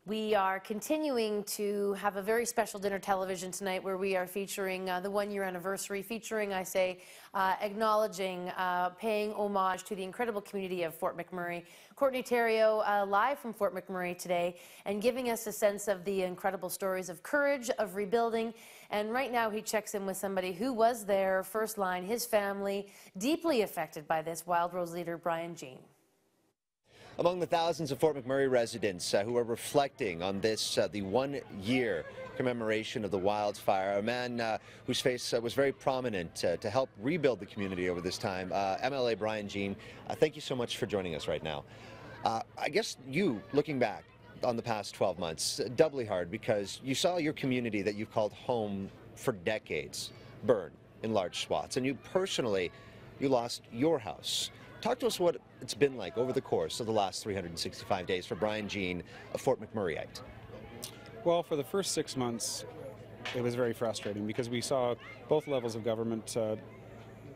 We are continuing to have a very special dinner television tonight where we are featuring the one-year anniversary, acknowledging, paying homage to the incredible community of Fort McMurray. Courtney Theriault live from Fort McMurray today and giving us a sense of the incredible stories of courage, of rebuilding. And right now he checks in with somebody who was there, first line, his family, deeply affected by this, Wild Rose leader Brian Jean. Among the thousands of Fort McMurray residents who are reflecting on this, the one-year commemoration of the wildfire, a man whose face was very prominent to help rebuild the community over this time, MLA Brian Jean, thank you so much for joining us right now. I guess you, looking back on the past 12 months, doubly hard because you saw your community that you've called home for decades burn in large swaths, and you personally, you lost your house. Talk to us what it's been like over the course of the last 365 days for Brian Jean, a Fort McMurrayite. Well, for the first 6 months, it was very frustrating because we saw both levels of government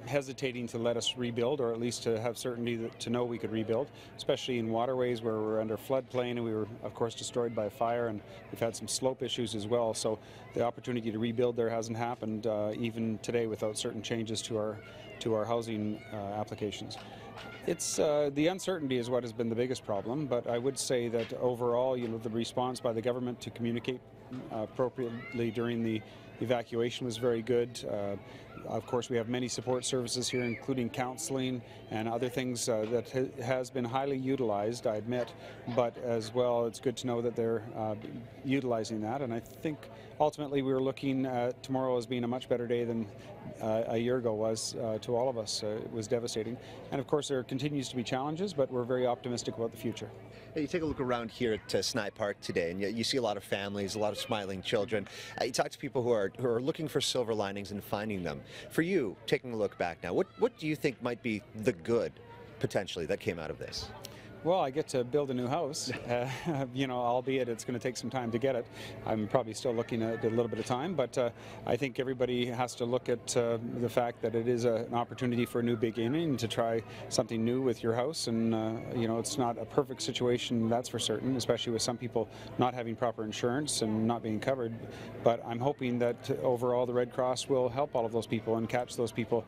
hesitating to let us rebuild, or at least to have certainty to know we could rebuild, especially in waterways where we're under floodplain and we were, of course, destroyed by a fire, and we've had some slope issues as well. So the opportunity to rebuild there hasn't happened even today without certain changes to our housing applications. It's the uncertainty is what has been the biggest problem, but I would say that overall, the response by the government to communicate appropriately during the evacuation was very good. Of course, we have many support services here, including counseling and other things that has been highly utilized, I admit, but as well, it's good to know that they're utilizing that. And I think ultimately we were looking at tomorrow as being a much better day than a year ago was to all of us. It was devastating. And of course, there continues to be challenges, but we're very optimistic about the future. Hey, you take a look around here at Sny Park today, and you see a lot of families, a lot of smiling children. You talk to people who are looking for silver linings and finding them. For you, taking a look back now, what do you think might be the good, potentially, that came out of this? Well, I get to build a new house, albeit it's going to take some time to get it. I'm probably still looking at a little bit of time, but I think everybody has to look at the fact that it is an opportunity for a new beginning, to try something new with your house. And, it's not a perfect situation, that's for certain, especially with some people not having proper insurance and not being covered. But I'm hoping that overall the Red Cross will help all of those people and catch those people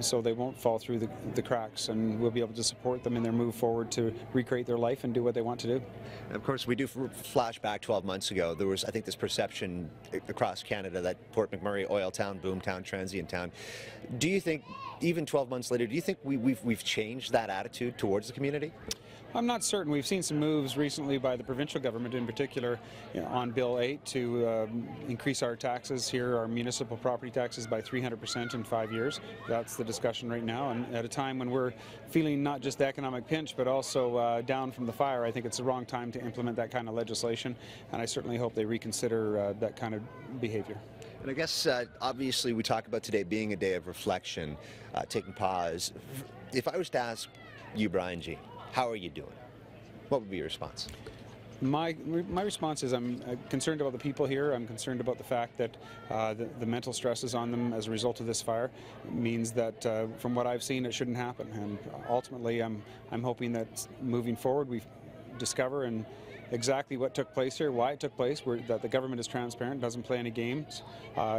so they won't fall through the cracks, and we'll be able to support them in their move forward to recreate their life and do what they want to do. And of course, we do flash back 12 months ago. There was, I think, this perception across Canada that Fort McMurray, oil town, boom town, transient town. Do you think, even 12 months later, do you think we've changed that attitude towards the community? I'm not certain. We've seen some moves recently by the provincial government in particular on Bill 8 to increase our taxes here, our municipal property taxes, by 300% in 5 years. That's the discussion right now, and at a time when we're feeling not just the economic pinch but also down from the fire, I think it's the wrong time to implement that kind of legislation, and I certainly hope they reconsider that kind of behavior. And I guess, obviously, we talk about today being a day of reflection, taking pause. If I was to ask you, Brian Jean, how are you doing? What would be your response? My response is I'm concerned about the people here. I'm concerned about the fact that the mental stresses on them as a result of this fire means that from what I've seen, it shouldn't happen. And ultimately, I'm hoping that moving forward we discover and exactly what took place here, why it took place, that the government is transparent, doesn't play any games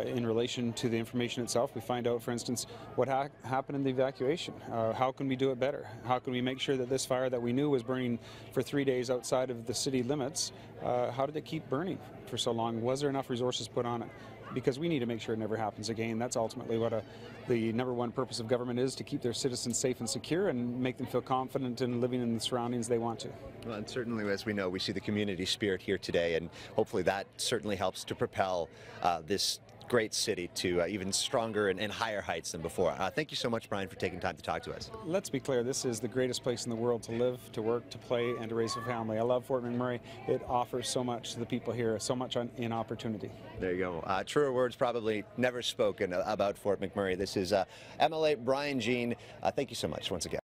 in relation to the information itself. We find out, for instance, what happened in the evacuation. How can we do it better? How can we make sure that this fire that we knew was burning for 3 days outside of the city limits, how did it keep burning for so long? Was there enough resources put on it? Because we need to make sure it never happens again. That's ultimately what the #1 purpose of government is, to keep their citizens safe and secure and make them feel confident in living in the surroundings they want to. Well, and certainly, as we know, we see the community spirit here today, and hopefully that certainly helps to propel this great city to even stronger and higher heights than before. Thank you so much, Brian, for taking time to talk to us. Let's be clear, this is the greatest place in the world to live, to work, to play, and to raise a family. I love Fort McMurray. It offers so much to the people here, so much in opportunity. There you go. Truer words probably never spoken about Fort McMurray. This is MLA Brian Jean. Thank you so much once again.